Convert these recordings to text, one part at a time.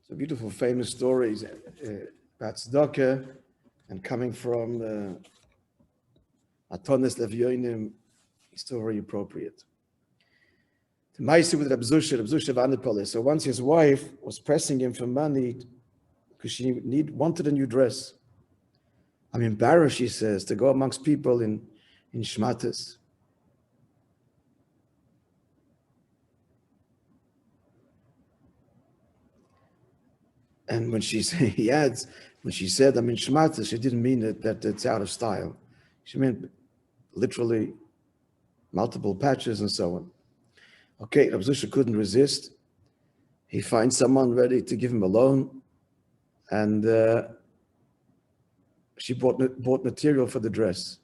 It's a beautiful, famous story about tzedakah and coming from Atonis Levyonim. It's still very appropriate. The Moishe with Rabbi Zusha Vanderpolis. So once his wife was pressing him for money because she wanted a new dress. I'm embarrassed, she says, to go amongst people in shmatas. And when she said, when she said I'm in shmatas, she didn't mean that it's out of style. She meant literally multiple patches and so on. Okay, Rabbi Zusha couldn't resist. He finds someone ready to give him a loan, and she bought material for the dress.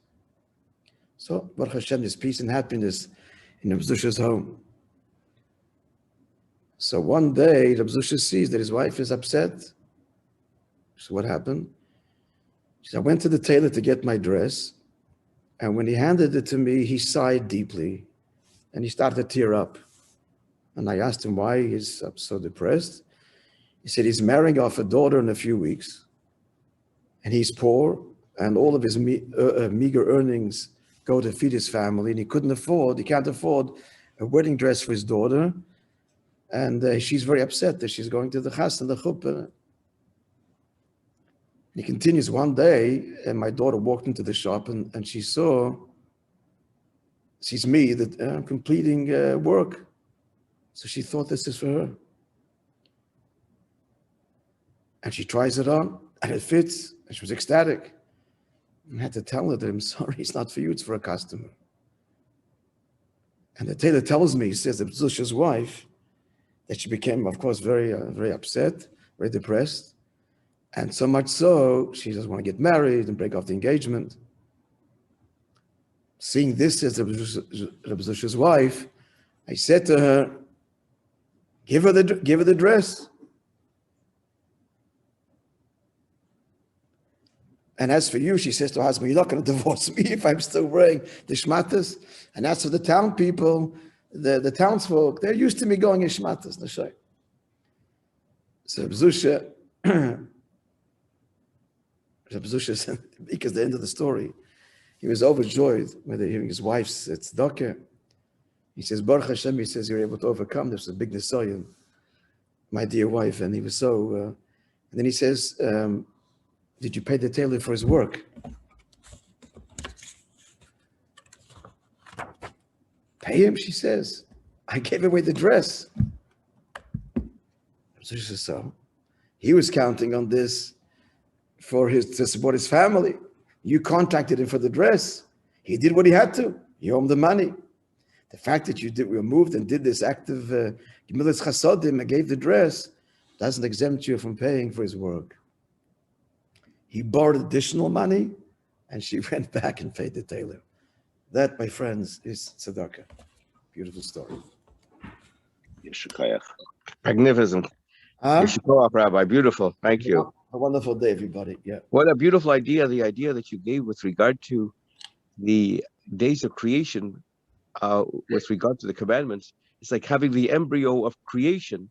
So, Baruch Hashem, there's peace and happiness in Rabbi Zusha's home. So one day, Rabbi Zusha sees that his wife is upset. So what happened? She said, I went to the tailor to get my dress, and when he handed it to me, he sighed deeply, and he started to tear up. And I asked him why he's so depressed. He said he's marrying off a daughter in a few weeks, and he's poor, and all of his meager earnings go to feed his family, and he can't afford a wedding dress for his daughter, and she's very upset that she's going to the chas and the chuppah. He continues, one day, and my daughter walked into the shop, and she sees me that completing work. So she thought this is for her. And she tries it on, and it fits, and she was ecstatic. I had to tell her that I'm sorry, it's not for you, it's for a customer. And the tailor tells me, he says that Zusha's wife, that she became, of course, very upset, very depressed. And so much so, she doesn't want to get married and break off the engagement. Seeing this as Rabbi Zusha's wife, I said to her, give her the dress. And as for you, she says to her husband, you're not going to divorce me if I'm still wearing the shmatas. And as for the town people, the townsfolk, they're used to me going in shmatas. So Rabbi Zusha said, because the end of the story, he was overjoyed when hearing his wife's tzedakah. He says, Baruch Hashem, he says, you're able to overcome. This was a big nisayon, my dear wife. And he was so, and then he says, did you pay the tailor for his work? Pay him, she says. I gave away the dress. So she says, so he was counting on this to support his family. You contacted him for the dress. He did what he had to. You owe him the money. The fact that you moved and did this act of Gemilas Chasodim and gave the dress doesn't exempt you from paying for his work. He borrowed additional money, and she went back and paid the tailor. That, my friends, is tzedakah. Beautiful story. Magnificent. Yeshikoach, Rabbi. Beautiful. Thank you. A wonderful day, everybody. Yeah. What a beautiful idea. The idea that you gave with regard to the days of creation, with regard to the commandments. It's like having the embryo of creation